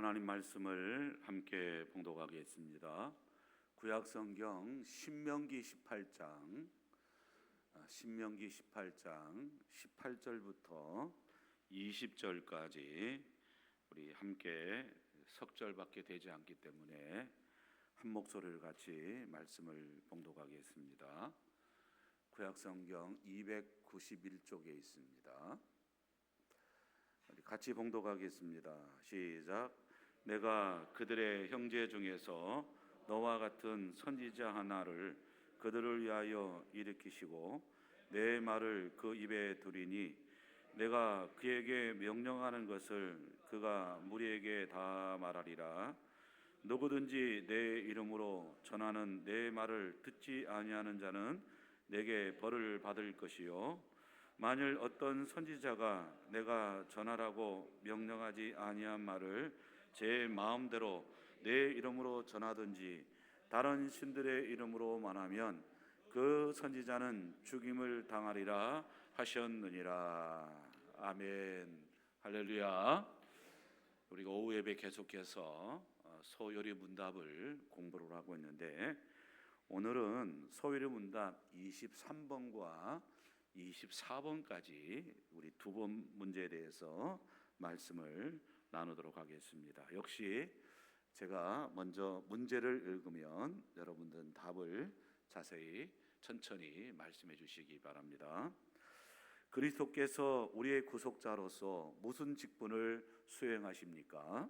하나님 말씀을 함께 봉독하겠습니다. 구약성경 신명기 18장 18절부터 20절까지 우리 함께 석절밖에 되지 않기 때문에 한 목소리를 같이 말씀을 봉독하겠습니다. 구약성경 291쪽에 있습니다. 같이 봉독하겠습니다. 시작. 내가 그들의 형제 중에서 너와 같은 선지자 하나를 그들을 위하여 일으키시고 내 말을 그 입에 두리니 내가 그에게 명령하는 것을 그가 무리에게 다 말하리라. 누구든지 내 이름으로 전하는 내 말을 듣지 아니하는 자는 내게 벌을 받을 것이요, 만일 어떤 선지자가 내가 전하라고 명령하지 아니한 말을 제 마음대로 내 이름으로 전하든지 다른 신들의 이름으로 말하면 그 선지자는 죽임을 당하리라 하셨느니라. 아멘. 할렐루야. 우리가 오후 예배 계속해서 소요리 문답을 공부를 하고 있는데, 오늘은 소요리 문답 23번과 24번까지 우리 두 번 문제에 대해서 말씀을 나누도록 하겠습니다. 역시 제가 먼저 문제를 읽으면 여러분들은 답을 자세히 천천히 말씀해 주시기 바랍니다. 그리스도께서 우리의 구속자로서 무슨 직분을 수행하십니까?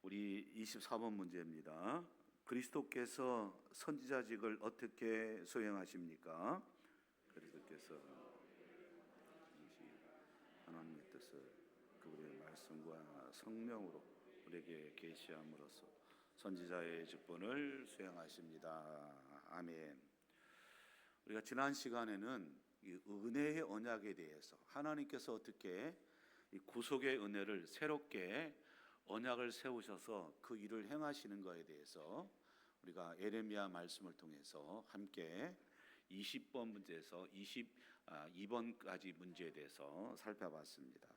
우리 24번 문제입니다. 그리스도께서 선지자직을 어떻게 수행하십니까? 그리스도께서 하나님의 뜻을 그분의 말씀과 성령으로 우리에게 계시함으로써 선지자의 직분을 수행하십니다. 아멘. 우리가 지난 시간에는 이 은혜의 언약에 대해서 하나님께서 어떻게 이 구속의 은혜를 새롭게 언약을 세우셔서 그 일을 행하시는 것에 대해서 우리가 예레미야 말씀을 통해서 함께 20번 문제에서 22번까지 문제에 대해서 살펴봤습니다.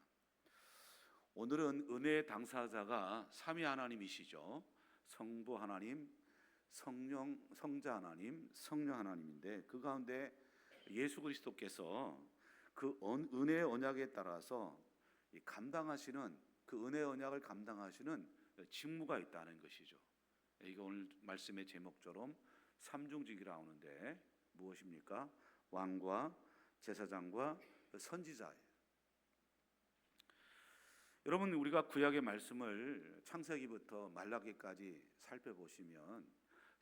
오늘은 은혜의 당사자가 삼위 하나님이시죠. 성부 하나님, 성령, 성자 하나님, 성령 하나님인데, 그 가운데 예수 그리스도께서 그 은혜의 언약에 따라서 감당하시는, 그 은혜의 언약을 감당하시는 직무가 있다는 것이죠. 이게 오늘 말씀의 제목처럼 삼중직이라고 하는데 무엇입니까? 왕과 제사장과 선지자예요. 여러분, 우리가 구약의 말씀을 창세기부터 말라기까지 살펴보시면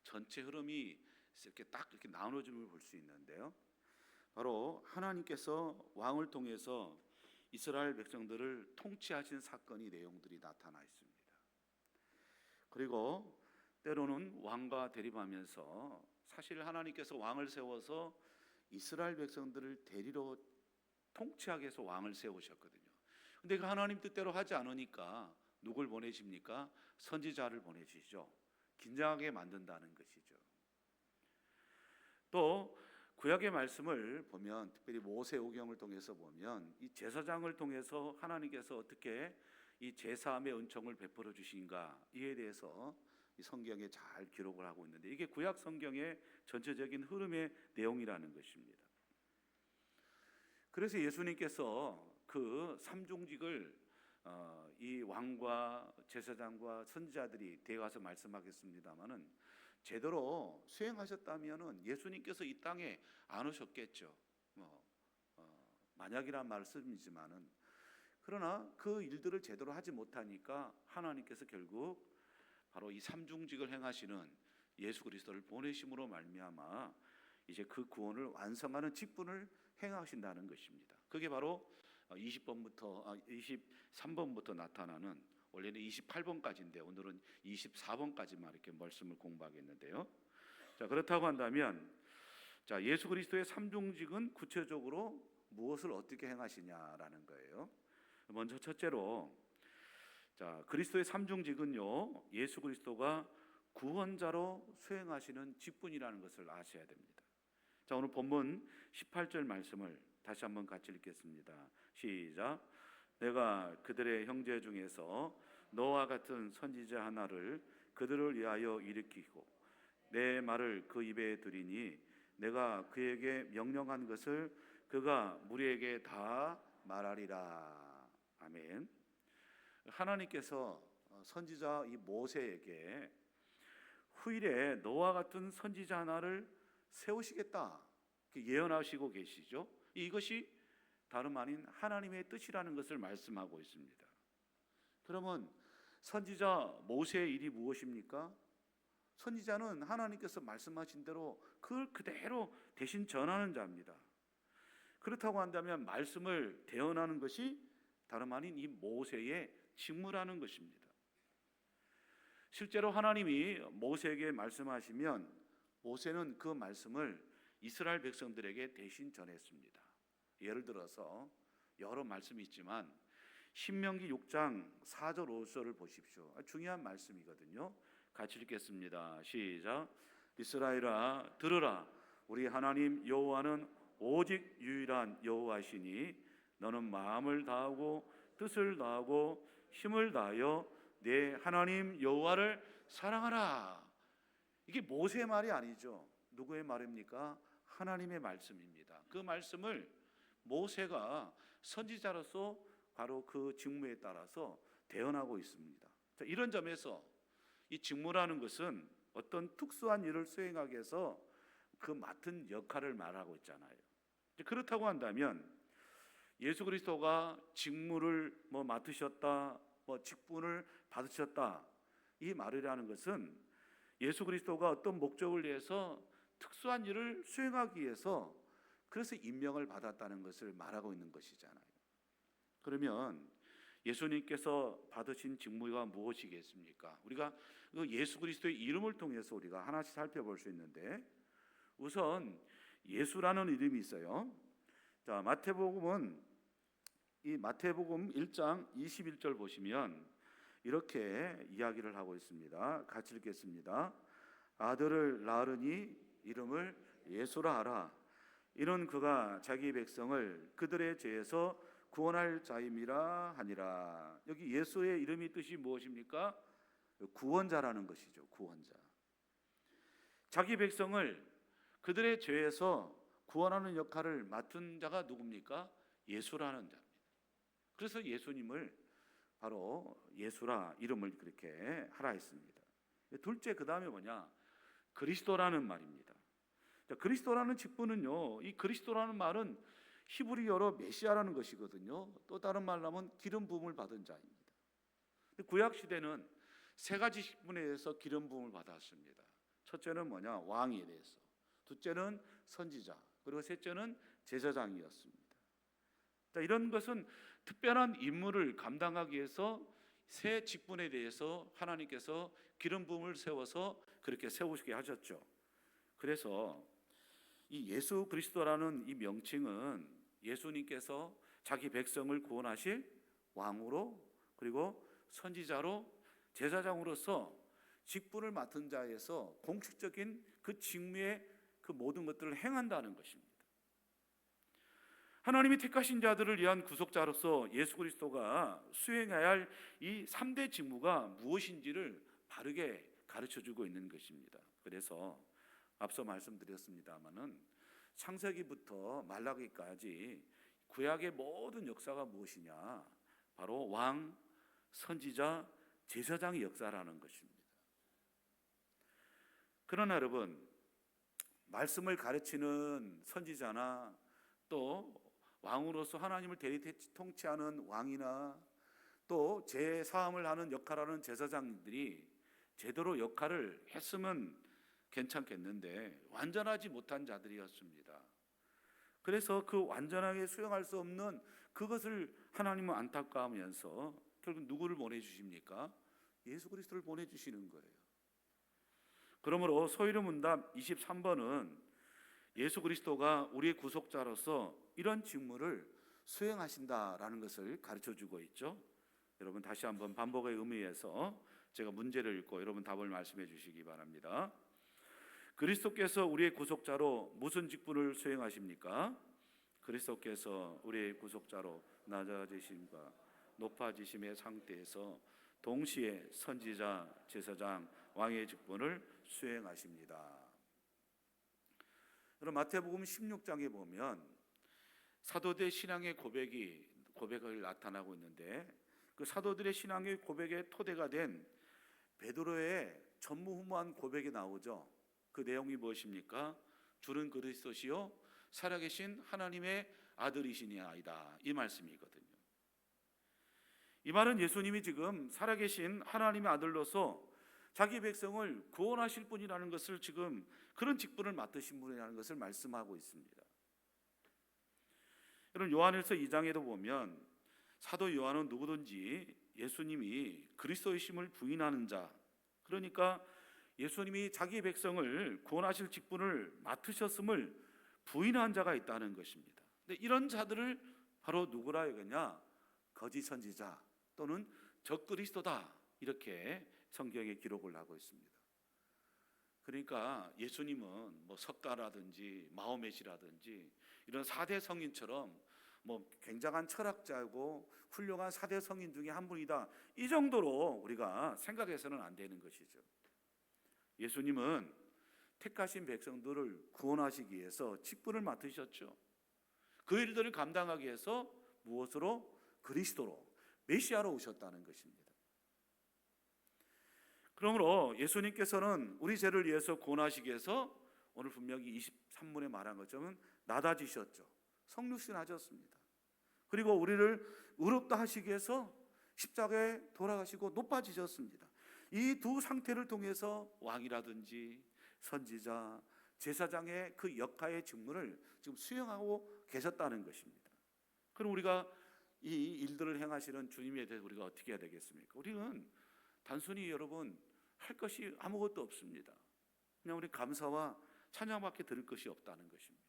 전체 흐름이 이렇게 딱 이렇게 나눠짐을 볼 수 있는데요, 바로 하나님께서 왕을 통해서 이스라엘 백성들을 통치하신 사건이 내용들이 나타나 있습니다. 그리고 때로는 왕과 대립하면서, 사실 하나님께서 왕을 세워서 이스라엘 백성들을 대리로 통치하기 위해서 왕을 세우셨거든요. 근데 그 하나님 뜻대로 하지 않으니까 누굴 보내십니까? 선지자를 보내시죠. 긴장하게 만든다는 것이죠. 또 구약의 말씀을 보면, 특별히 모세오경을 통해서 보면 이 제사장을 통해서 하나님께서 어떻게 이 제사함의 은총을 베풀어 주신가, 이에 대해서 이 성경에 잘 기록을 하고 있는데, 이게 구약 성경의 전체적인 흐름의 내용이라는 것입니다. 그래서 예수님께서 그 삼중직을 이 왕과 제사장과 선지자들이 대가서 말씀하겠습니다마는 제대로 수행하셨다면은 예수님께서 이 땅에 안 오셨겠죠. 만약이란 말씀이지만은, 그러나 그 일들을 제대로 하지 못하니까 하나님께서 결국 바로 이 삼중직을 행하시는 예수 그리스도를 보내심으로 말미암아 이제 그 구원을 완성하는 직분을 행하신다는 것입니다. 그게 바로 23번부터 나타나는, 원래는 28번까지인데 오늘은 24번까지만 이렇게 말씀을 공부하겠는데요. 자, 그렇다고 한다면, 자, 예수 그리스도의 삼중직은 구체적으로 무엇을 어떻게 행하시냐라는 거예요. 먼저 첫째로, 자, 그리스도의 삼중직은요, 예수 그리스도가 구원자로 수행하시는 직분이라는 것을 아셔야 됩니다. 자, 오늘 본문 18절 말씀을 다시 한번 같이 읽겠습니다. 시작. 내가 그들의 형제 중에서 너와 같은 선지자 하나를 그들을 위하여 일으키고 내 말을 그 입에 들이니 내가 그에게 명령한 것을 그가 무리에게 다 말하리라. 아멘. 하나님께서 선지자 이 모세에게 후일에 너와 같은 선지자 하나를 세우시겠다 예언하시고 계시죠. 이것이 다름 아닌 하나님의 뜻이라는 것을 말씀하고 있습니다. 그러면 선지자 모세의 일이 무엇입니까? 선지자는 하나님께서 말씀하신 대로 그걸 그대로 대신 전하는 자입니다. 그렇다고 한다면 말씀을 대언하는 것이 다름 아닌 이 모세의 직무라는 것입니다. 실제로 하나님이 모세에게 말씀하시면 모세는 그 말씀을 이스라엘 백성들에게 대신 전했습니다. 예를 들어서 여러 말씀이 있지만 신명기 6장 4절 5절을 보십시오. 중요한 말씀이거든요. 같이 읽겠습니다. 시작. 이스라엘아 들으라. 우리 하나님 여호와는 오직 유일한 여호와시니 너는 마음을 다하고 뜻을 다하고 힘을 다하여 내 하나님 여호와를 사랑하라. 이게 모세의 말이 아니죠. 누구의 말입니까? 하나님의 말씀입니다. 그 말씀을 모세가 선지자로서 바로 그 직무에 따라서 대언하고 있습니다. 자, 이런 점에서 이 직무라는 것은 어떤 특수한 일을 수행하기 위해서 그 맡은 역할을 말하고 있잖아요. 그렇다고 한다면 예수 그리스도가 직무를 맡으셨다, 직분을 받으셨다, 이 말이라는 것은 예수 그리스도가 어떤 목적을 위해서 특수한 일을 수행하기 위해서 그래서 임명을 받았다는 것을 말하고 있는 것이잖아요. 그러면 예수님께서 받으신 직무가 무엇이겠습니까? 우리가 예수 그리스도의 이름을 통해서 우리가 하나씩 살펴볼 수 있는데, 우선 예수라는 이름이 있어요. 자, 마태복음 1장 21절 보시면 이렇게 이야기를 하고 있습니다. 같이 읽겠습니다. 아들을 낳으니 이름을 예수라 하라. 이는 그가 자기 백성을 그들의 죄에서 구원할 자임이라 하니라. 여기 예수의 이름이 뜻이 무엇입니까? 구원자라는 것이죠. 구원자. 자기 백성을 그들의 죄에서 구원하는 역할을 맡은 자가 누굽니까? 예수라는 자입니다. 그래서 예수님을 바로 예수라 이름을 그렇게 하라 했습니다. 둘째, 그 다음에 뭐냐? 그리스도라는 말입니다. 자, 그리스도라는 직분은요, 이 그리스도라는 말은 히브리어로 메시아라는 것이거든요. 또 다른 말로 하면 기름 부음을 받은 자입니다. 구약 시대는 세 가지 직분에 대해서 기름 부음을 받았습니다. 첫째는 뭐냐? 왕에 대해서. 둘째는 선지자. 그리고 셋째는 제사장이었습니다. 자, 이런 것은 특별한 임무를 감당하기 위해서 세 직분에 대해서 하나님께서 기름 부음을 세워서 그렇게 세우시게 하셨죠. 그래서 이 예수 그리스도라는 이 명칭은 예수님께서 자기 백성을 구원하실 왕으로, 그리고 선지자로, 제사장으로서 직분을 맡은 자에서 공식적인 그 직무의 그 모든 것들을 행한다는 것입니다. 하나님이 택하신 자들을 위한 구속자로서 예수 그리스도가 수행해야 할 이 3대 직무가 무엇인지를 바르게 가르쳐주고 있는 것입니다. 그래서 앞서 말씀드렸습니다마는 창세기부터 말라기까지 구약의 모든 역사가 무엇이냐? 바로 왕, 선지자, 제사장의 역사라는 것입니다. 그러나 여러분, 말씀을 가르치는 선지자나 또 왕으로서 하나님을 대리 통치하는 왕이나 또 제사함을 하는 역할을 하는 제사장들이 제대로 역할을 했으면 괜찮겠는데 완전하지 못한 자들이었습니다. 그래서 그 완전하게 수행할 수 없는 그것을 하나님은 안타까워하면서 결국 누구를 보내주십니까? 예수 그리스도를 보내주시는 거예요. 그러므로 소위로 문답 23번은 예수 그리스도가 우리의 구속자로서 이런 직무를 수행하신다라는 것을 가르쳐주고 있죠. 여러분 다시 한번 반복의 의미에서 제가 문제를 읽고 여러분 답을 말씀해 주시기 바랍니다. 그리스도께서 우리의 구속자로 무슨 직분을 수행하십니까? 그리스도께서 우리의 구속자로 낮아지심과 높아지심의 상태에서 동시에 선지자, 제사장, 왕의 직분을 수행하십니다. 여러분 마태복음 16장에 보면 사도들의 신앙의 고백을 나타나고 있는데 그 사도들의 신앙의 고백의 토대가 된 베드로의 전무후무한 고백이 나오죠. 그 내용이 무엇입니까? 주는 그리스도시요 살아계신 하나님의 아들이시니이다, 이 말씀이거든요. 이 말은 예수님이 지금 살아계신 하나님의 아들로서 자기 백성을 구원하실 분이라는 것을, 지금 그런 직분을 맡으신 분이라는 것을 말씀하고 있습니다. 여러분 요한일서 2장에도 보면 사도 요한은 누구든지 예수님이 그리스도이심을 부인하는 자, 그러니까 예수님이 자기 백성을 구원하실 직분을 맡으셨음을 부인한 자가 있다는 것입니다. 근데 이런 자들을 바로 누구라 하겠냐? 거짓 선지자 또는 적그리스도다, 이렇게 성경에 기록을 하고 있습니다. 그러니까 예수님은 뭐 석가라든지 마호멧이라든지 이런 4대 성인처럼 뭐 굉장한 철학자고 훌륭한 4대 성인 중에 한 분이다, 이 정도로 우리가 생각해서는 안 되는 것이죠. 예수님은 택하신 백성들을 구원하시기 위해서 직분을 맡으셨죠. 그 일들을 감당하기 위해서 무엇으로? 그리스도로, 메시아로 오셨다는 것입니다. 그러므로 예수님께서는 우리 죄를 위해서 구원하시기 위해서 오늘 분명히 23문에 말한 것처럼 낮아지셨죠. 성육신하셨습니다. 그리고 우리를 의롭다 하시기 위해서 십자가에 돌아가시고 높아지셨습니다. 이 두 상태를 통해서 왕이라든지 선지자, 제사장의 그 역할의 직무를 지금 수행하고 계셨다는 것입니다. 그럼 우리가 이 일들을 행하시는 주님에 대해서 우리가 어떻게 해야 되겠습니까? 우리는 단순히 여러분 할 것이 아무것도 없습니다. 그냥 우리 감사와 찬양밖에 들을 것이 없다는 것입니다.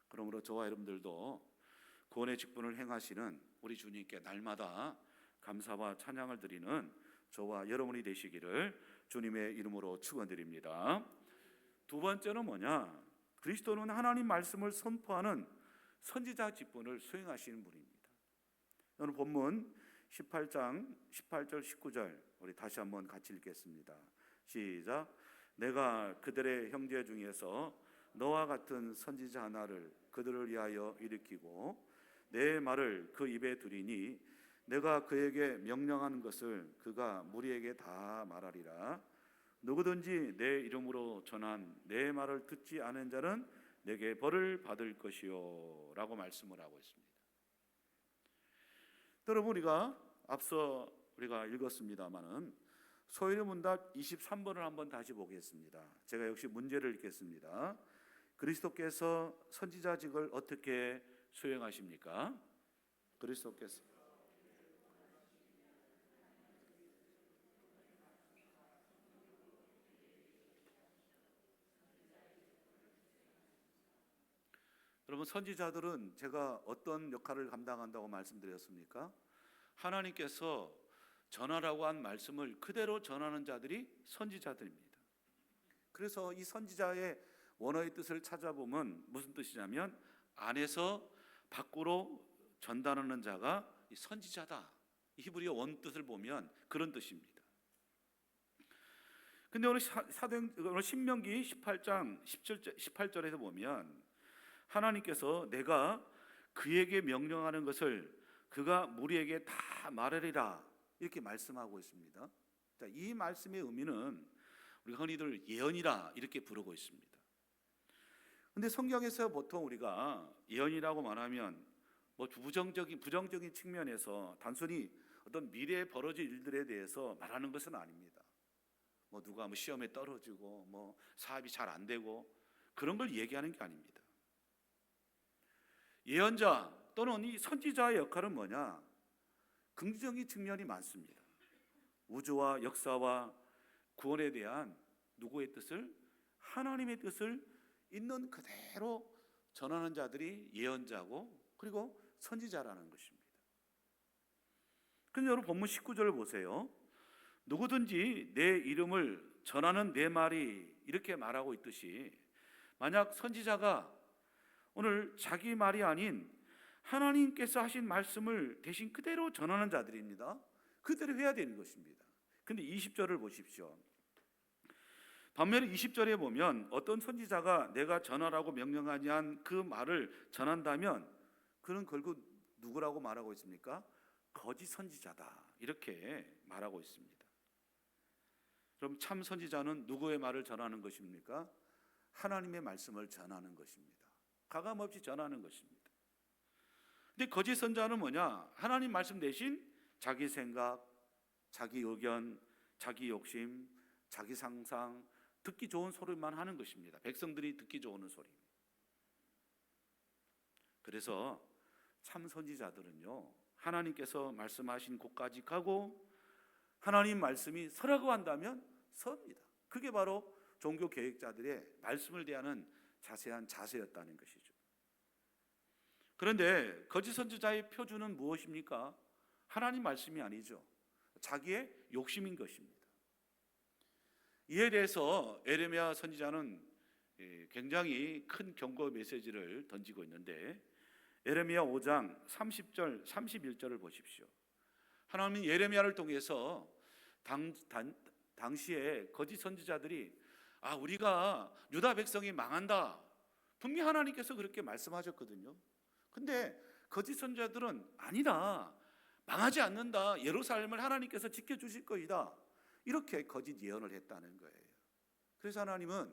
그러므로 저와 여러분들도 구원의 직분을 행하시는 우리 주님께 날마다 감사와 찬양을 드리는 저와 여러분이 되시기를 주님의 이름으로 축원드립니다. 두 번째는 뭐냐? 그리스도는 하나님 말씀을 선포하는 선지자 직분을 수행하시는 분입니다. 오늘 본문 18장 18절 19절 우리 다시 한번 같이 읽겠습니다. 시작. 내가 그들의 형제 중에서 너와 같은 선지자 하나를 그들을 위하여 일으키고 내 말을 그 입에 두리니 내가 그에게 명령하는 것을 그가 무리에게 다 말하리라. 누구든지 내 이름으로 전한 내 말을 듣지 않은 자는 내게 벌을 받을 것이요 라고 말씀을 하고 있습니다. 여러분 우리가 앞서 우리가 읽었습니다마는 소위의 문답 23번을 한번 다시 보겠습니다. 제가 역시 문제를 읽겠습니다. 그리스도께서 선지자직을 어떻게 수행하십니까? 그리스도께서 여러분 선지자들은 제가 어떤 역할을 감당한다고 말씀드렸습니까? 하나님께서 전하라고 한 말씀을 그대로 전하는 자들이 선지자들입니다. 그래서 이 선지자의 원어의 뜻을 찾아보면 무슨 뜻이냐면 안에서 밖으로 전달하는 자가 선지자다. 히브리어 원 뜻을 보면 그런 뜻입니다. 근데 오늘 신명기 18장 18절에서 보면 하나님께서 내가 그에게 명령하는 것을 그가 무리에게 다 말하리라, 이렇게 말씀하고 있습니다. 자, 이 말씀의 의미는 우리가 흔히들 예언이라 이렇게 부르고 있습니다. 근데 성경에서 보통 우리가 예언이라고 말하면 뭐 부정적인 측면에서 단순히 어떤 미래에 벌어질 일들에 대해서 말하는 것은 아닙니다. 뭐 누가 뭐 시험에 떨어지고 뭐 사업이 잘 안 되고 그런 걸 얘기하는 게 아닙니다. 예언자 또는 이 선지자의 역할은 뭐냐? 긍정적인 측면이 많습니다. 우주와 역사와 구원에 대한 누구의 뜻을? 하나님의 뜻을 있는 그대로 전하는 자들이 예언자고 그리고 선지자라는 것입니다. 그런데 여러분 본문 19절을 보세요. 누구든지 내 이름을 전하는 내 말이 이렇게 말하고 있듯이 만약 선지자가 오늘 자기 말이 아닌 하나님께서 하신 말씀을 대신 그대로 전하는 자들입니다. 그대로 해야 되는 것입니다. 근데 20절을 보십시오. 반면에 20절에 보면 어떤 선지자가 내가 전하라고 명령하지 한 그 말을 전한다면 그는 결국 누구라고 말하고 있습니까? 거짓 선지자다 이렇게 말하고 있습니다. 그럼 참 선지자는 누구의 말을 전하는 것입니까? 하나님의 말씀을 전하는 것입니다. 가감없이 전하는 것입니다. 근데 거짓 선지자는 뭐냐? 하나님 말씀 대신 자기 생각, 자기 의견, 자기 욕심, 자기 상상, 듣기 좋은 소리만 하는 것입니다. 백성들이 듣기 좋은 소리. 그래서 참 선지자들은요, 하나님께서 말씀하신 곳까지 가고 하나님 말씀이 서라고 한다면 섭니다. 그게 바로 종교 계획자들의 말씀을 대하는 자세한 자세였다는 것이죠. 그런데 거짓 선지자의 표준은 무엇입니까? 하나님 말씀이 아니죠. 자기의 욕심인 것입니다. 이에 대해서 에레미야 선지자는 굉장히 큰 경고 메시지를 던지고 있는데 에레미야 5장 30절 31절을 보십시오. 하나님은 예레미야를 통해서 당시에 거짓 선지자들이 우리가 유다 백성이 망한다, 분명히 하나님께서 그렇게 말씀하셨거든요. 근데 거짓 선지자들은 아니다, 망하지 않는다, 예루살렘을 하나님께서 지켜주실 거이다, 이렇게 거짓 예언을 했다는 거예요. 그래서 하나님은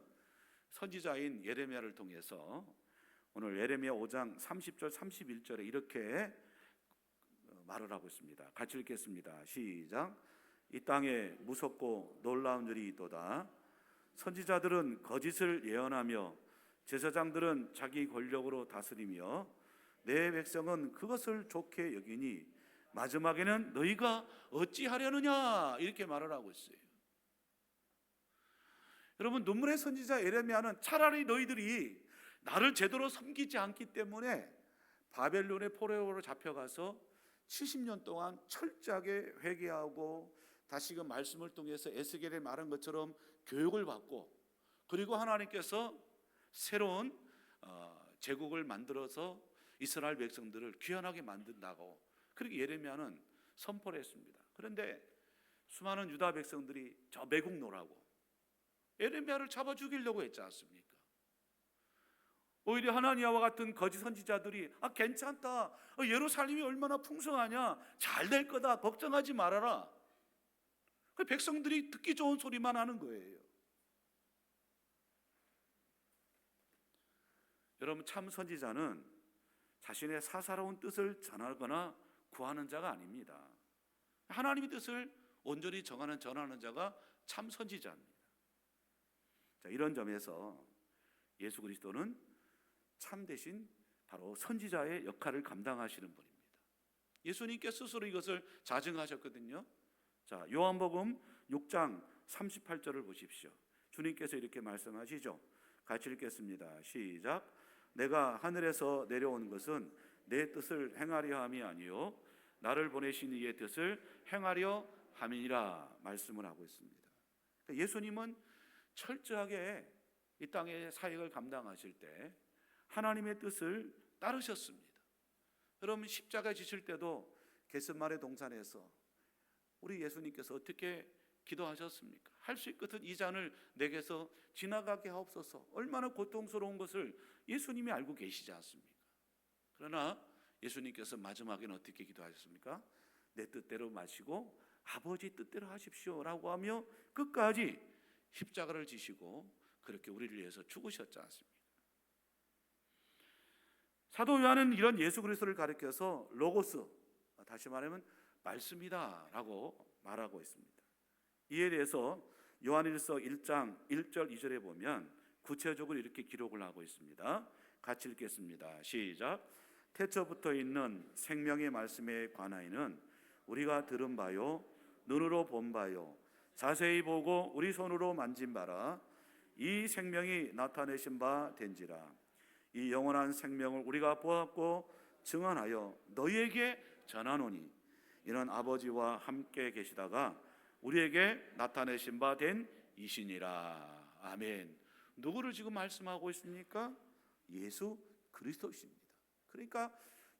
선지자인 예레미야를 통해서 오늘 예레미야 5장 30절 31절에 이렇게 말을 하고 있습니다. 같이 읽겠습니다. 시작. 이 땅에 무섭고 놀라운 일이 있도다. 선지자들은 거짓을 예언하며 제사장들은 자기 권력으로 다스리며 내 백성은 그것을 좋게 여기니 마지막에는 너희가 어찌하려느냐, 이렇게 말을 하고 있어요. 여러분, 눈물의 선지자 예레미야는 차라리 너희들이 나를 제대로 섬기지 않기 때문에 바벨론의 포로로 잡혀가서 70년 동안 철저하게 회개하고 다시금 말씀을 통해서 에스겔의 말한 것처럼 교육을 받고, 그리고 하나님께서 새로운 제국을 만들어서 이스라엘 백성들을 귀환하게 만든다고 그렇게 예레미야는 선포를 했습니다. 그런데 수많은 유다 백성들이 저 매국노라고 예레미야를 잡아 죽이려고 했지 않습니까? 오히려 하나니아와 같은 거짓 선지자들이 괜찮다, 예루살렘이 얼마나 풍성하냐, 잘 될 거다, 걱정하지 말아라. 그 백성들이 듣기 좋은 소리만 하는 거예요. 여러분, 참 선지자는 자신의 사사로운 뜻을 전하거나 구하는 자가 아닙니다. 하나님의 뜻을 온전히 전하는 자가 참 선지자입니다. 자, 이런 점에서 예수 그리스도는 참 대신 바로 선지자의 역할을 감당하시는 분입니다. 예수님께 스스로 이것을 자증하셨거든요. 자, 요한복음 6장 38절을 보십시오. 주님께서 이렇게 말씀하시죠. 같이 읽겠습니다. 시작. 내가 하늘에서 내려온 것은 내 뜻을 행하려 함이 아니요 나를 보내신 이의 뜻을 행하려 함이니라 말씀을 하고 있습니다. 그러니까 예수님은 철저하게 이 땅의 사역을 감당하실 때 하나님의 뜻을 따르셨습니다. 여러분, 십자가에 지실 때도 겟세마네 동산에서 우리 예수님께서 어떻게 기도하셨습니까? 할 수 있거든 이 잔을 내게서 지나가게 하옵소서. 얼마나 고통스러운 것을 예수님이 알고 계시지 않습니까? 그러나 예수님께서 마지막에는 어떻게 기도하셨습니까? 내 뜻대로 마시고 아버지 뜻대로 하십시오 라고 하며 끝까지 십자가를 지시고 그렇게 우리를 위해서 죽으셨지 않습니까? 사도 요한은 이런 예수 그리스도를 가리켜서 로고스, 다시 말하면 말씀이다 라고 말하고 있습니다. 이에 대해서 요한일서 1장 1절 2절에 보면 구체적으로 이렇게 기록을 하고 있습니다. 같이 읽겠습니다. 시작. 태초부터 있는 생명의 말씀에 관하여는 우리가 들은 바요 눈으로 본 바요 자세히 보고 우리 손으로 만진 바라 이 생명이 나타내신 바 된지라. 이 영원한 생명을 우리가 보았고 증언하여 너희에게 전하노니 이는 아버지와 함께 계시다가 우리에게 나타내신 바 된 이시니라. 아멘. 누구를 지금 말씀하고 있습니까? 예수 그리스도십니다. 그러니까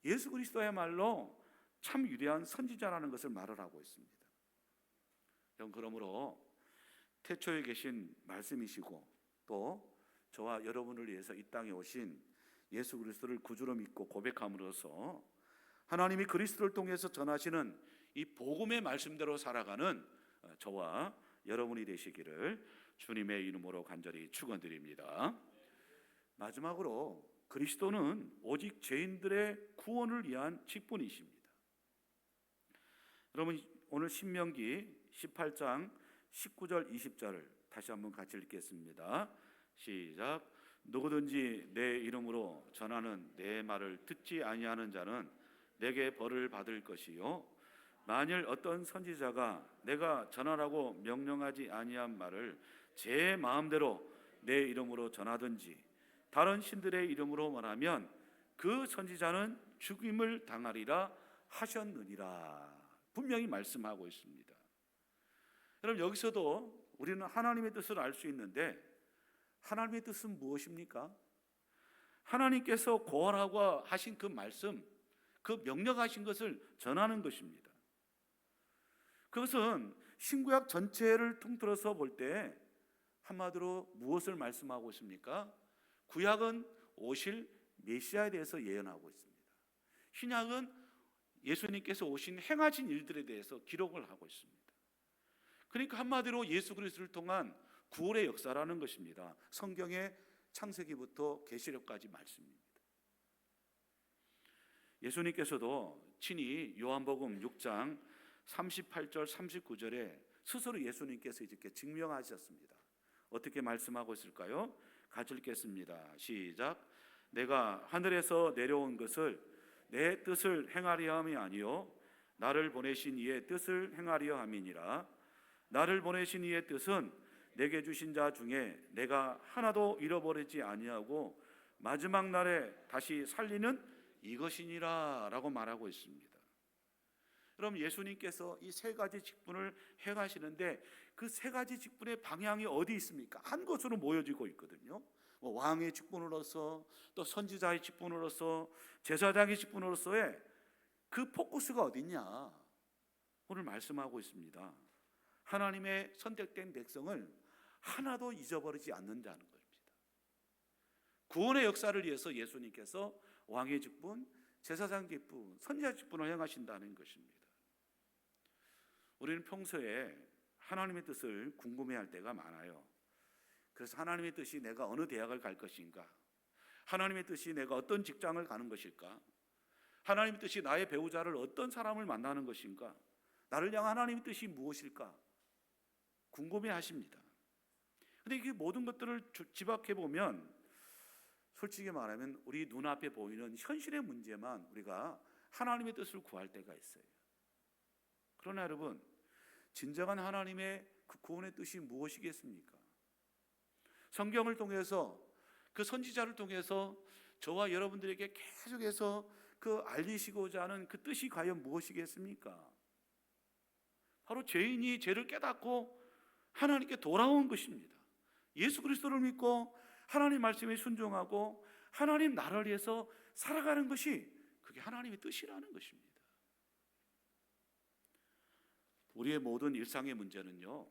예수 그리스도야말로 참 위대한 선지자라는 것을 말을 하고 있습니다. 그러므로 태초에 계신 말씀이시고 또 저와 여러분을 위해서 이 땅에 오신 예수 그리스도를 구주로 믿고 고백함으로써 하나님이 그리스도를 통해서 전하시는 이 복음의 말씀대로 살아가는 저와 여러분이 되시기를 주님의 이름으로 간절히 축원드립니다. 마지막으로 그리스도는 오직 죄인들의 구원을 위한 직분이십니다. 여러분 오늘 신명기 18장 19절 20절을 다시 한번 같이 읽겠습니다. 시작. 누구든지 내 이름으로 전하는 내 말을 듣지 아니하는 자는 내게 벌을 받을 것이요 만일 어떤 선지자가 내가 전하라고 명령하지 아니한 말을 제 마음대로 내 이름으로 전하든지 다른 신들의 이름으로 말하면 그 선지자는 죽임을 당하리라 하셨느니라. 분명히 말씀하고 있습니다. 여러분 여기서도 우리는 하나님의 뜻을 알 수 있는데 하나님의 뜻은 무엇입니까? 하나님께서 고하라고 하신 그 말씀, 그 명령하신 것을 전하는 것입니다. 그것은 신구약 전체를 통틀어서 볼 때 한마디로 무엇을 말씀하고 있습니까? 구약은 오실 메시아에 대해서 예언하고 있습니다. 신약은 예수님께서 오신 행하신 일들에 대해서 기록을 하고 있습니다. 그러니까 한마디로 예수 그리스도를 통한 구원의 역사라는 것입니다. 성경의 창세기부터 계시록까지 말씀입니다. 예수님께서도 친히 요한복음 6장 38절 39절에 스스로 예수님께서 이렇게 증명하셨습니다. 어떻게 말씀하고 있을까요? 같이 읽겠습니다. 시작. 내가 하늘에서 내려온 것을 내 뜻을 행하려 함이 아니요 나를 보내신 이의 뜻을 행하려 함이니라. 나를 보내신 이의 뜻은 내게 주신 자 중에 내가 하나도 잃어버리지 아니하고 마지막 날에 다시 살리는 이것이니라 라고 말하고 있습니다. 그럼 예수님께서 이 세 가지 직분을 행하시는데 그 세 가지 직분의 방향이 어디 있습니까? 한 곳으로 모여지고 있거든요. 왕의 직분으로서 또 선지자의 직분으로서 제사장의 직분으로서의 그 포커스가 어디냐? 오늘 말씀하고 있습니다. 하나님의 선택된 백성을 하나도 잊어버리지 않는다는 겁니다. 구원의 역사를 위해서 예수님께서 왕의 직분, 제사장 직분, 선지자 직분을 행하신다는 것입니다. 우리는 평소에 하나님의 뜻을 궁금해할 때가 많아요. 그래서 하나님의 뜻이 내가 어느 대학을 갈 것인가? 하나님의 뜻이 내가 어떤 직장을 가는 것일까? 하나님의 뜻이 나의 배우자를 어떤 사람을 만나는 것인가? 나를 향한 하나님의 뜻이 무엇일까? 궁금해하십니다. 그런데 이 모든 것들을 집약해 보면 솔직히 말하면 우리 눈앞에 보이는 현실의 문제만 우리가 하나님의 뜻을 구할 때가 있어요. 그러나 여러분, 진정한 하나님의 그 구원의 뜻이 무엇이겠습니까? 성경을 통해서 그 선지자를 통해서 저와 여러분들에게 계속해서 그 알리시고자 하는 그 뜻이 과연 무엇이겠습니까? 바로 죄인이 죄를 깨닫고 하나님께 돌아온 것입니다. 예수 그리스도를 믿고 하나님 말씀에 순종하고 하나님 나라를 위해서 살아가는 것이 그게 하나님의 뜻이라는 것입니다. 우리의 모든 일상의 문제는요,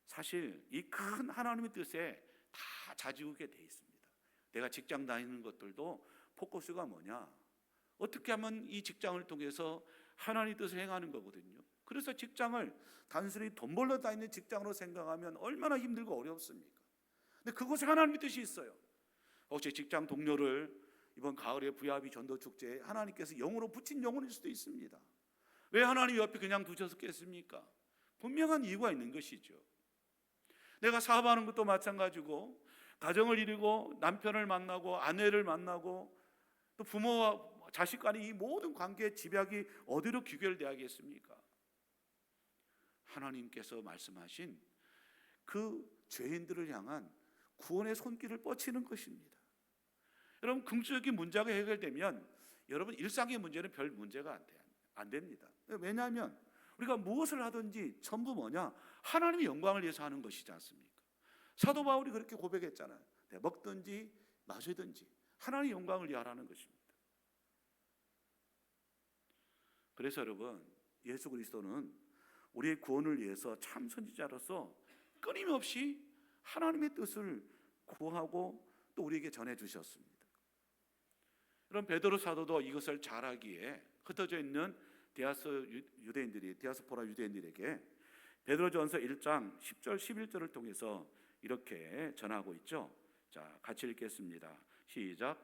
사실 이 큰 하나님의 뜻에 다 좌지우게 돼 있습니다. 내가 직장 다니는 것들도 포커스가 뭐냐? 어떻게 하면 이 직장을 통해서 하나님의 뜻을 행하는 거거든요. 그래서 직장을 단순히 돈 벌러 다니는 직장으로 생각하면 얼마나 힘들고 어렵습니까? 근데 그곳에 하나님의 뜻이 있어요. 혹시 직장 동료를 이번 가을에 부야비 전도축제에 하나님께서 영으로 붙인 영혼일 수도 있습니다. 왜 하나님 옆에 그냥 두셨겠습니까? 분명한 이유가 있는 것이죠. 내가 사업하는 것도 마찬가지고 가정을 이루고 남편을 만나고 아내를 만나고 또 부모와 자식 간의 이 모든 관계의 집약이 어디로 귀결되겠습니까? 하나님께서 말씀하신 그 죄인들을 향한 구원의 손길을 뻗치는 것입니다. 여러분, 긍정적인 문제가 해결되면 여러분 일상의 문제는 별 문제가 안 됩니다. 왜냐하면 우리가 무엇을 하든지 전부 뭐냐? 하나님의 영광을 위해서 하는 것이지 않습니까? 사도 바울이 그렇게 고백했잖아요. 먹든지 마시든지 하나님의 영광을 위하라는 것입니다. 그래서 여러분, 예수 그리스도는 우리의 구원을 위해서 참 선지자로서 끊임없이 하나님의 뜻을 구하고 또 우리에게 전해주셨습니다. 그럼 베드로 사도도 이것을 잘하기에 흩어져 있는 디아스포라 유대인들에게 베드로전서 1장 10절 11절을 통해서 이렇게 전하고 있죠. 자, 같이 읽겠습니다. 시작.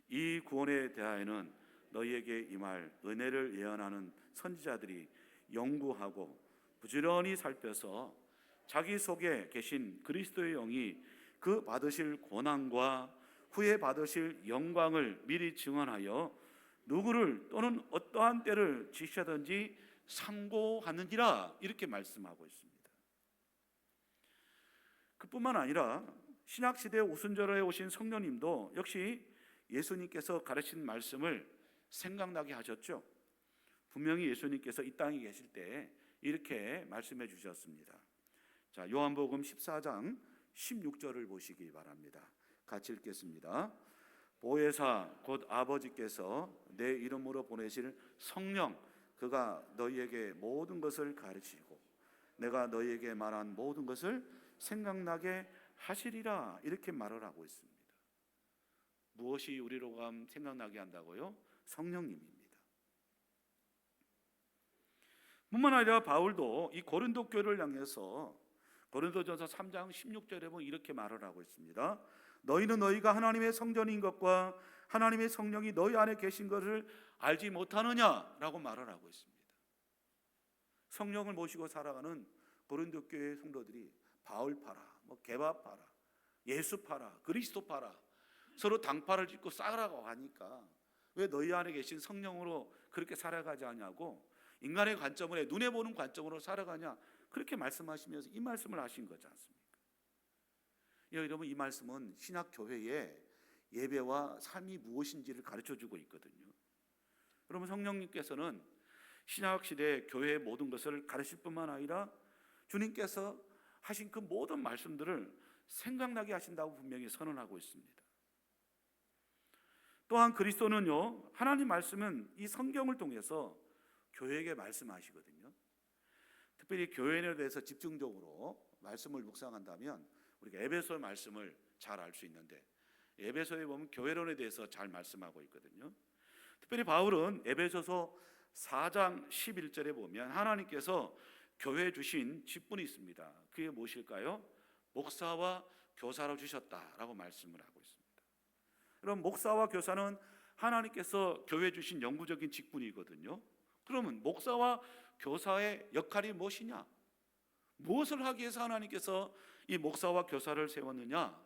이 구원에 대하여는 너희에게 임할 은혜를 예언하는 선지자들이 연구하고 부지런히 살펴서 자기 속에 계신 그리스도의 영이 그 받으실 고난과 후에 받으실 영광을 미리 증언하여 누구를 또는 어떠한 때를 지시하든지 상고하느니라, 이렇게 말씀하고 있습니다. 그뿐만 아니라 신약시대 오순절에 오신 성령님도 역시 예수님께서 가르친 말씀을 생각나게 하셨죠. 분명히 예수님께서 이 땅에 계실 때 이렇게 말씀해 주셨습니다. 자, 요한복음 14장 16절을 보시기 바랍니다. 같이 읽겠습니다. 보혜사 곧 아버지께서 내 이름으로 보내실 성령, 그가 너희에게 모든 것을 가르치고 내가 너희에게 말한 모든 것을 생각나게 하시리라, 이렇게 말을 하고 있습니다. 무엇이 우리로 생각나게 한다고요? 성령님입니다. 뿐만 아니라 바울도 이 고린도 교회를 향해서 고린도전서 3장 16절에 보면 이렇게 말을 하고 있습니다. 너희는 너희가 하나님의 성전인 것과 하나님의 성령이 너희 안에 계신 것을 알지 못하느냐라고 말을 하고 있습니다. 성령을 모시고 살아가는 고린도 교회 성도들이 바울 파라, 게바 파라, 예수 파라, 그리스도 파라, 서로 당파를 짓고 싸우라고 하니까 왜 너희 안에 계신 성령으로 그렇게 살아가지 않냐고, 인간의 관점으로, 눈에 보는 관점으로 살아가냐, 그렇게 말씀하시면서 이 말씀을 하신 거지 않습니까? 여러분, 이 말씀은 신약 교회의 예배와 삶이 무엇인지를 가르쳐주고 있거든요. 여러분, 성령님께서는 신약 시대 교회의 모든 것을 가르칠 뿐만 아니라 주님께서 하신 그 모든 말씀들을 생각나게 하신다고 분명히 선언하고 있습니다. 또한 그리스도는요, 하나님 말씀은 이 성경을 통해서 교회에게 말씀하시거든요. 특별히 교회에 대해서 집중적으로 말씀을 묵상한다면 우리가 에베소 말씀을 잘 알 수 있는데, 에베소에 보면 교회론에 대해서 잘 말씀하고 있거든요. 특별히 바울은 에베소서 4장 11절에 보면 하나님께서 교회에 주신 직분이 있습니다. 그게 무엇일까요? 목사와 교사로 주셨다라고 말씀을 하고 있습니다. 그럼 목사와 교사는 하나님께서 교회에 주신 영구적인 직분이거든요. 그러면 목사와 교사의 역할이 무엇이냐? 무엇을 하기 위해서 하나님께서 이 목사와 교사를 세웠느냐?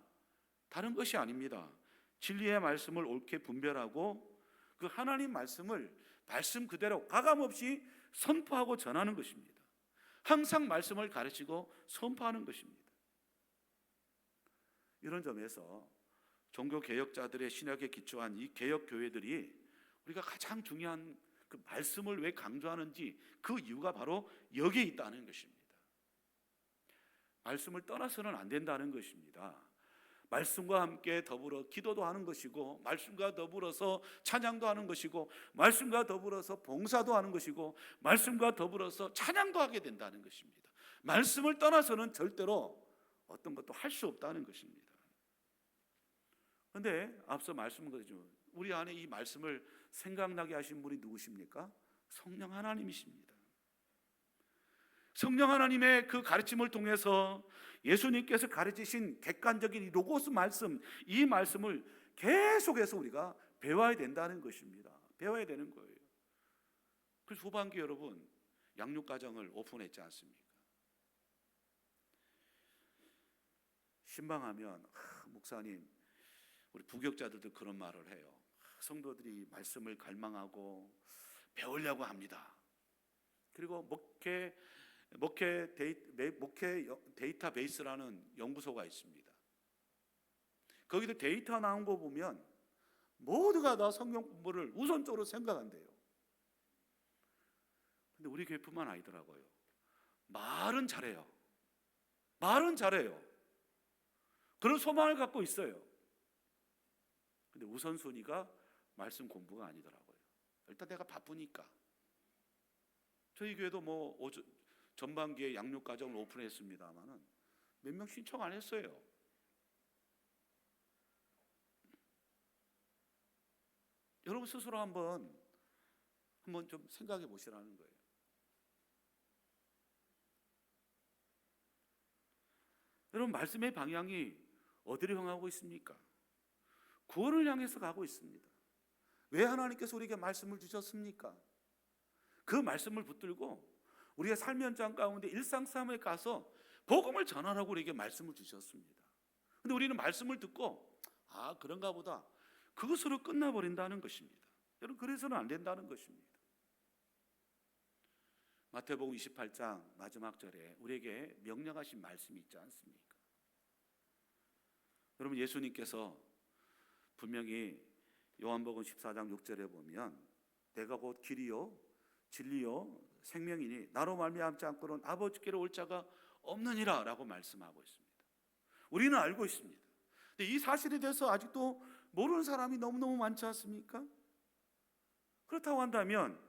다른 것이 아닙니다. 진리의 말씀을 옳게 분별하고 그 하나님 말씀을 말씀 그대로 가감없이 선포하고 전하는 것입니다. 항상 말씀을 가르치고 선포하는 것입니다. 이런 점에서 종교개혁자들의 신학에 기초한 이 개혁교회들이 우리가 가장 중요한 그 말씀을 왜 강조하는지, 그 이유가 바로 여기에 있다는 것입니다. 말씀을 떠나서는 안 된다는 것입니다. 말씀과 함께 더불어 기도도 하는 것이고, 말씀과 더불어서 찬양도 하는 것이고, 말씀과 더불어서 봉사도 하는 것이고, 말씀과 더불어서 찬양도 하게 된다는 것입니다. 말씀을 떠나서는 절대로 어떤 것도 할 수 없다는 것입니다. 그런데 앞서 말씀한 거죠. 우리 안에 이 말씀을 생각나게 하신 분이 누구십니까? 성령 하나님이십니다. 성령 하나님의 그 가르침을 통해서 예수님께서 가르치신 객관적인 이 로고스 말씀, 이 말씀을 계속해서 우리가 배워야 된다는 것입니다. 배워야 되는 거예요. 그래서 후반기 여러분, 양육과정을 오픈했지 않습니까? 신방하면 목사님, 우리 부교육자들도 그런 말을 해요. 성도들이 말씀을 갈망하고 배우려고 합니다. 그리고 목회 데이터베이스라는 연구소가 있습니다. 거기도 데이터 나온 거 보면 모두가 다 성경 공부를 우선적으로 생각한대요. 근데 우리 교회뿐만 아니더라고요. 말은 잘해요. 말은 잘해요. 그런 소망을 갖고 있어요. 근데 우선순위가 말씀 공부가 아니더라고요. 일단 내가 바쁘니까. 저희 교회도 전반기에 양육과정을 오픈했습니다만은 몇 명 신청 안 했어요. 여러분 스스로 한번 좀 생각해 보시라는 거예요. 여러분 말씀의 방향이 어디를 향하고 있습니까? 구원을 향해서 가고 있습니다. 왜 하나님께서 우리에게 말씀을 주셨습니까? 그 말씀을 붙들고 우리의 삶의 현장 가운데 일상싸움에 가서 복음을 전하라고 우리에게 말씀을 주셨습니다. 근데 우리는 말씀을 듣고 그런가 보다 그것으로 끝나버린다는 것입니다. 여러분 그래서는 안 된다는 것입니다. 마태복음 28장 마지막 절에 우리에게 명령하신 말씀이 있지 않습니까? 여러분 예수님께서 분명히 요한복음 14장 6절에 보면 내가 곧 길이요 진리요 생명이니 나로 말미암지 않고는 아버지께로 올 자가 없느니라 라고 말씀하고 있습니다. 우리는 알고 있습니다. 근데 이 사실에 대해서 아직도 모르는 사람이 너무너무 많지 않습니까? 그렇다고 한다면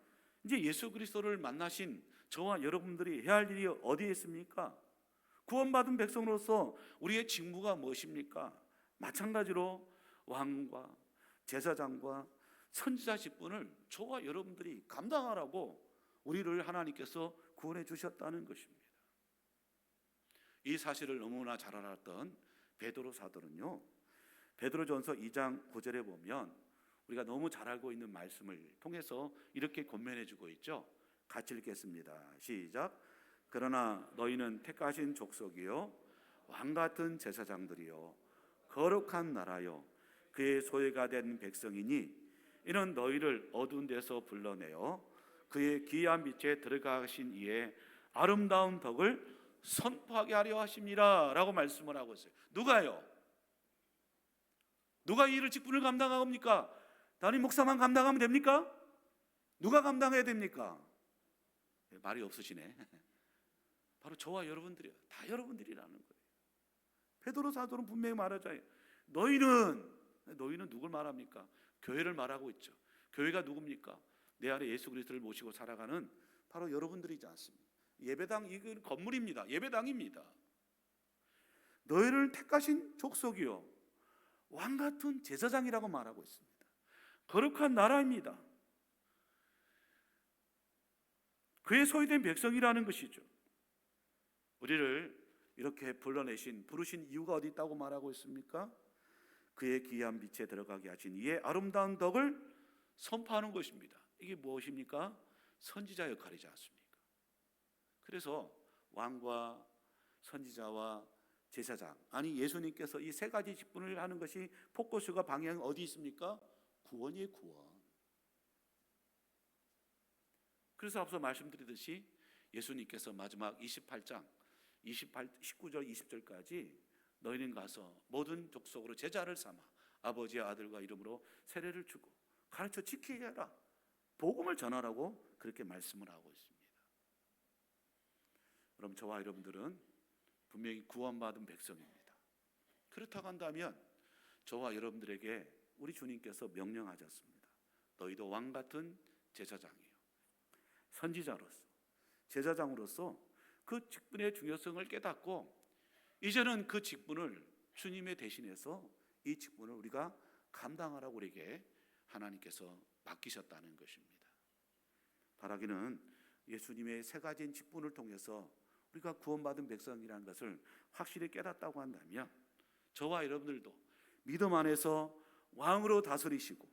이제 예수 그리스도를 만나신 저와 여러분들이 해야 할 일이 어디에 있습니까? 구원받은 백성으로서 우리의 직무가 무엇입니까? 마찬가지로 왕과 제사장과 선지자 직분을 저와 여러분들이 감당하라고 우리를 하나님께서 구원해 주셨다는 것입니다. 이 사실을 너무나 잘 알았던 베드로 사도는요, 베드로전서 2장 9절에 보면 우리가 너무 잘 알고 있는 말씀을 통해서 이렇게 권면해 주고 있죠. 같이 읽겠습니다. 시작. 그러나 너희는 택하신 족속이요 왕같은 제사장들이요 거룩한 나라요 그의 소유가 된 백성이니 이는 너희를 어두운 데서 불러내어 그의 귀한 빛에 들어가신 이의 아름다운 덕을 선포하게 하려 하심이라 라고 말씀을 하고 있어요. 누가요? 누가 이 일을 직분을 감당합니까? 담임 목사만 감당하면 됩니까? 누가 감당해야 됩니까? 말이 없으시네. 바로 저와 여러분들이요. 다 여러분들이라는 거예요. 베드로 사도는 분명히 말하잖아요. 너희는 누굴 말합니까? 교회를 말하고 있죠. 교회가 누굽니까? 내 안에 예수 그리스도를 모시고 살아가는 바로 여러분들이지 않습니까? 예배당, 이건 건물입니다. 예배당입니다. 너희를 택하신 족속이요 왕같은 제사장이라고 말하고 있습니다. 거룩한 나라입니다. 그의 소유된 백성이라는 것이죠. 우리를 이렇게 부르신 이유가 어디 있다고 말하고 있습니까? 그의 귀한 빛에 들어가게 하신 이의 아름다운 덕을 선포하는 것입니다. 이게 무엇입니까? 선지자 역할이지 않습니까? 그래서 왕과 선지자와 제사장, 예수님께서 이 세 가지 직분을 하는 것이 포커스가 방향이 어디 있습니까? 구원이에요, 구원. 그래서 앞서 말씀드리듯이 예수님께서 마지막 28장 19절 20절까지 너희는 가서 모든 족속으로 제자를 삼아 아버지의 아들과 이름으로 세례를 주고 가르쳐 지키게 하라, 복음을 전하라고 그렇게 말씀을 하고 있습니다. 그럼 저와 여러분들은 분명히 구원받은 백성입니다. 그렇다고 한다면 저와 여러분들에게 우리 주님께서 명령하셨습니다. 너희도 왕같은 제사장이에요. 선지자로서, 제사장으로서 그 직분의 중요성을 깨닫고 이제는 그 직분을 주님의 대신해서 이 직분을 우리가 감당하라고 우리에게 하나님께서 맡기셨다는 것입니다. 바라기는 예수님의 세 가지 직분을 통해서 우리가 구원받은 백성이라는 것을 확실히 깨닫다고 한다면 저와 여러분들도 믿음 안에서 왕으로 다스리시고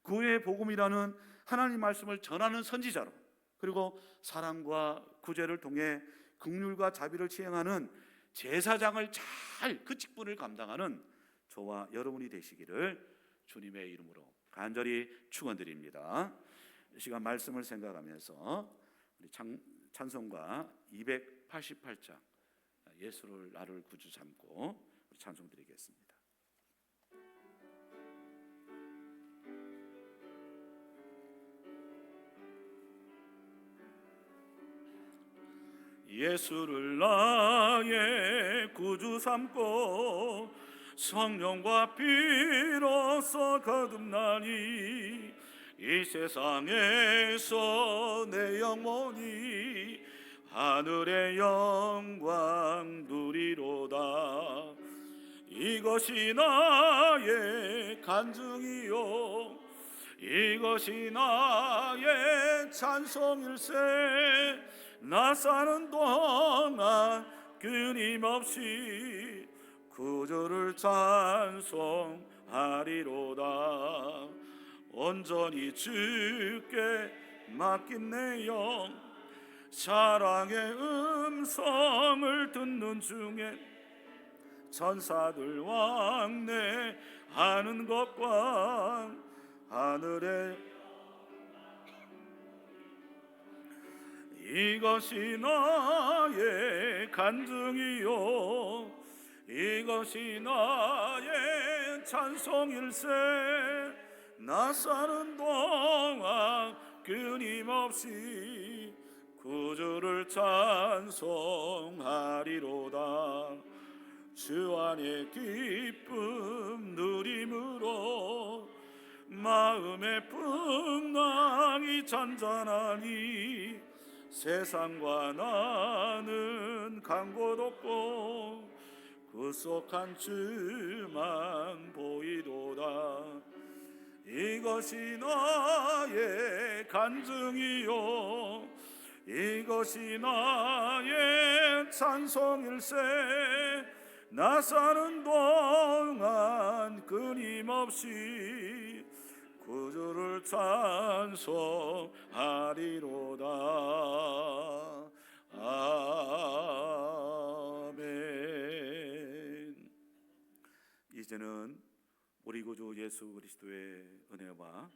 구원의 복음이라는 하나님 말씀을 전하는 선지자로, 그리고 사랑과 구제를 통해 긍휼과 자비를 시행하는 제사장을 잘 그 직분을 감당하는 저와 여러분이 되시기를 주님의 이름으로 간절히 축원드립니다. 이 시간 말씀을 생각하면서 우리 찬송가 288장 예수를 나를 구주 삼고 찬송 드리겠습니다. 예수를 나의 구주 삼고 성령과 피로써 거듭나니 이 세상에서 내 영혼이 하늘의 영광 누리로다. 이것이 나의 간증이요 이것이 나의 찬송일세. 나 사는 동안 끊임없이 구주를 찬송하리로다. 온전히 주께 맡긴 내 영 사랑의 음성을 듣는 중에 천사들 왕래하는 것과 하늘의 이것이 나의 간증이요 이것이 나의 찬송일세. 나 사는 동안 끊임없이 구주를 찬송하리로다. 주 안에 기쁨 누림으로 마음의 풍랑이 잔잔하니 세상과 나는 간 곳 없고 구속한 주만 보이도다. 이것이 나의 간증이요 이것이 나의 찬송일세. 나 사는 동안 끊임없이 구주를 찬송하리로다. 아멘. 이제는 우리 구주 예수 그리스도의 은혜와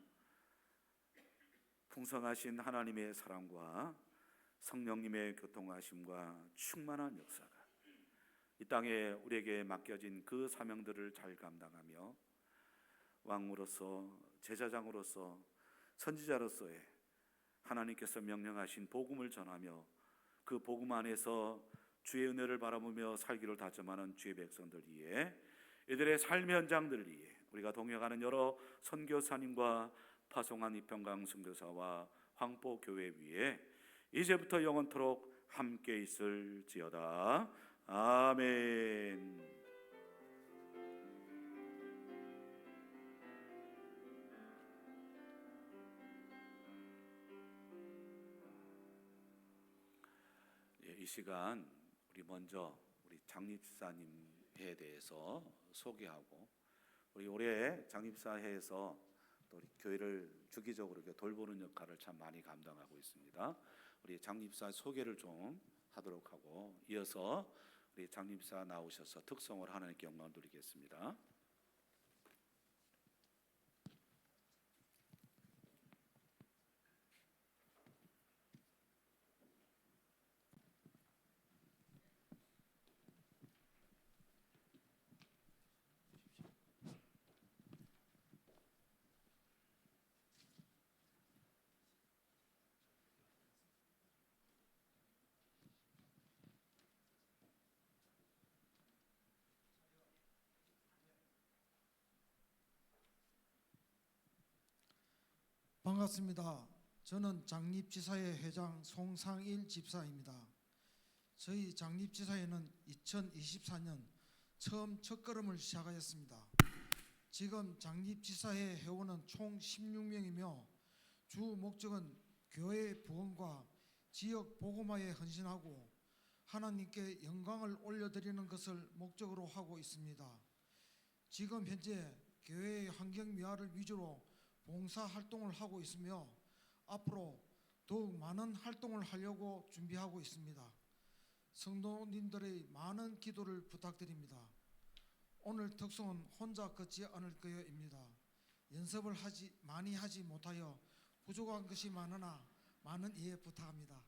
풍성하신 하나님의 사랑과 성령님의 교통하심과 충만한 역사가 이 땅에 우리에게 맡겨진 그 사명들을 잘 감당하며 왕으로서 제사장으로서 선지자로서의 하나님께서 명령하신 복음을 전하며 그 복음 안에서 주의 은혜를 바라보며 살기를 다짐하는 주의 백성들 위해 이들의 삶의 현장들 위해 우리가 동역하는 여러 선교사님과 파송한 이평강 선교사와 황포교회 위에 이제부터 영원토록 함께 있을지어다. 아멘. 이 시간 우리 먼저 우리 장립사님에 대해서 소개하고 우리 올해 장립사회에서 또 우리 교회를 주기적으로 이렇게 돌보는 역할을 참 많이 감당하고 있습니다. 우리 장립사 소개를 좀 하도록 하고 이어서 우리 장립사 나오셔서 특성을 하나님께 영광 드리겠습니다. 반갑습니다. 저는 장립지사회 회장 송상일 집사입니다. 저희 장립지사회는 2024년 처음 첫걸음을 시작하였습니다. 지금 장립지사회 회원은 총 16명이며 주 목적은 교회 부흥과 지역 복음화에 헌신하고 하나님께 영광을 올려드리는 것을 목적으로 하고 있습니다. 지금 현재 교회의 환경 미화를 위주로 봉사 활동을 하고 있으며 앞으로 더욱 많은 활동을 하려고 준비하고 있습니다. 성도님들의 많은 기도를 부탁드립니다. 오늘 특성은 혼자 걷지 않을 거요입니다. 연습을 많이 하지 못하여 부족한 것이 많으나 많은 이해 부탁합니다.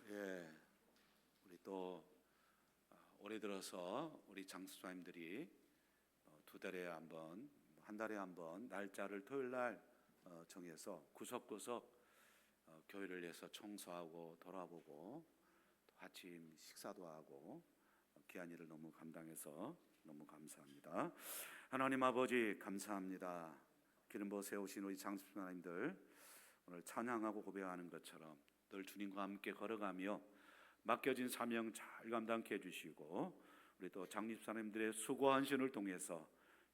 예, 우리 또 올해 들어서 우리 장수사님들이 두 달에 한 번, 한 달에 한 번 날짜를 토요일 날 정해서 구석구석 교회를 위해서 청소하고 돌아보고 또 아침 식사도 하고 귀한 일을 너무 감당해서 너무 감사합니다. 하나님 아버지 감사합니다. 기름 부어 세우신 우리 장수님 하나님들 오늘 찬양하고 고백하는 것처럼 늘 주님과 함께 걸어가며 맡겨진 사명 잘 감당케 해주시고 우리 또 장립사님들의 수고한 신을 통해서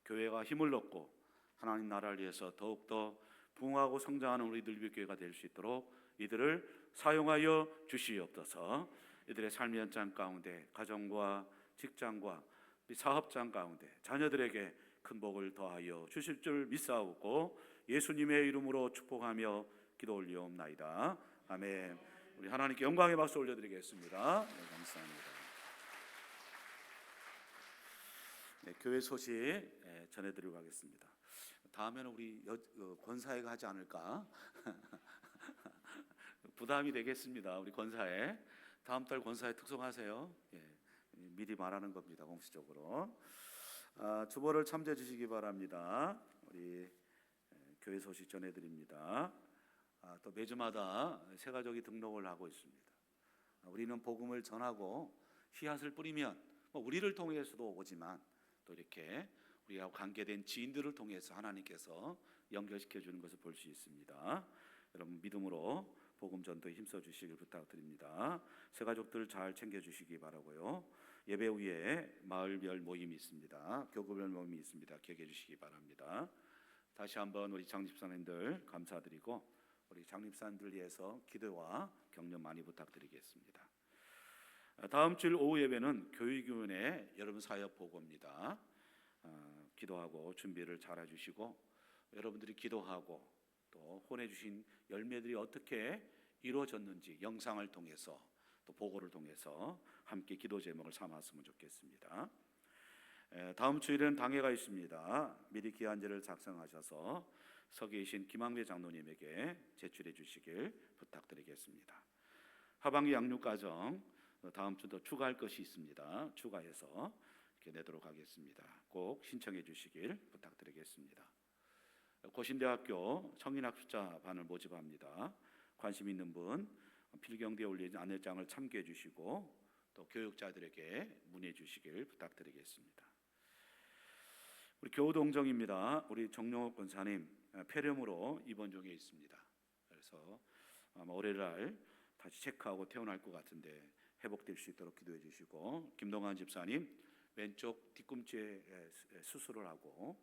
교회가 힘을 얻고 하나님 나라를 위해서 더욱더 부흥하고 성장하는 우리 늘비교회가 될 수 있도록 이들을 사용하여 주시옵소서. 이들의 삶의 현장 가운데 가정과 직장과 사업장 가운데 자녀들에게 큰 복을 더하여 주실 줄 믿사오고 예수님의 이름으로 축복하며 기도 올리옵나이다. 아멘. 우리 하나님께 영광의 박수 올려드리겠습니다. 네, 감사합니다. 네, 교회 소식 전해드리고 가겠습니다. 다음에는 우리 권사회가 하지 않을까 부담이 되겠습니다. 우리 권사회 다음 달 권사회 특송하세요. 예, 미리 말하는 겁니다. 공식적으로 주보를 참조해 주시기 바랍니다. 우리 교회 소식 전해드립니다. 또 매주마다 새 가족이 등록을 하고 있습니다. 우리는 복음을 전하고 씨앗을 뿌리면 우리를 통해서도 오지만 또 이렇게 우리와 관계된 지인들을 통해서 하나님께서 연결시켜 주는 것을 볼 수 있습니다. 여러분 믿음으로 복음 전도에 힘써 주시길 부탁드립니다. 새 가족들 잘 챙겨 주시기 바라고요. 예배 후에 마을별 모임이 있습니다. 교구별 모임이 있습니다. 기억해 주시기 바랍니다. 다시 한번 우리 장립사님들 감사드리고 우리 장립사님들 위해서 기도와 격려 많이 부탁드리겠습니다. 다음 주일 오후 예배는 교육위원회 여러분 사역 보고입니다. 기도하고 준비를 잘 해주시고 여러분들이 기도하고 또 보내주신 열매들이 어떻게 이루어졌는지 영상을 통해서 또 보고를 통해서 함께 기도 제목을 삼았으면 좋겠습니다. 다음 주일은 당회가 있습니다. 미리 기한제를 작성하셔서 서계이신 김학래 장로님에게 제출해 주시길 부탁드리겠습니다. 하반기 양육과정 다음 주도 추가할 것이 있습니다. 추가해서 이렇게 내도록 하겠습니다. 꼭 신청해 주시길 부탁드리겠습니다. 고신대학교 성인학습자 반을 모집합니다. 관심 있는 분 필경대에 올린 안내장을 참고해 주시고 또 교육자들에게 문의해 주시길 부탁드리겠습니다. 우리 교우동정입니다. 우리 정용옥 권사님 폐렴으로 입원 중에 있습니다. 그래서 아마 월요일날 다시 체크하고 퇴원할 것 같은데 회복될 수 있도록 기도해 주시고 김동환 집사님 왼쪽 뒤꿈치에 수술을 하고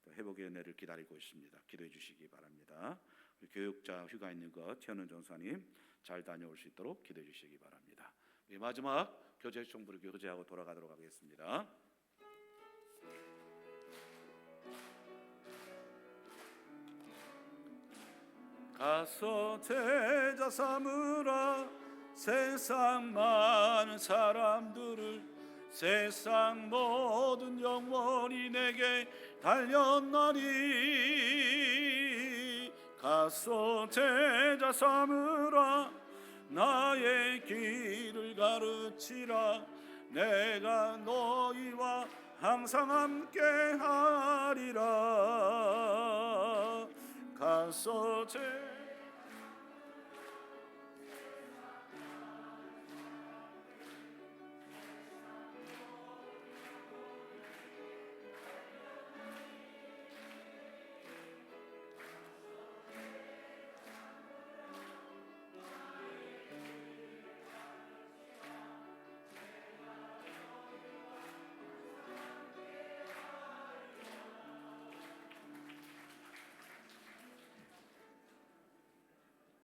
또 회복의 은혜를 기다리고 있습니다. 기도해 주시기 바랍니다. 우리 교육자 휴가 있는 것 최현은 전사님 잘 다녀올 수 있도록 기도해 주시기 바랍니다. 우리 마지막 교제 정부를 교제하고 돌아가도록 하겠습니다. 가서 제자 삼으라 세상 많은 사람들을 세상 모든 영혼이 내게 달렸나니 가서 제자 삼으라 나의 길을 가르치라 내가 너희와 항상 함께 하리라 가서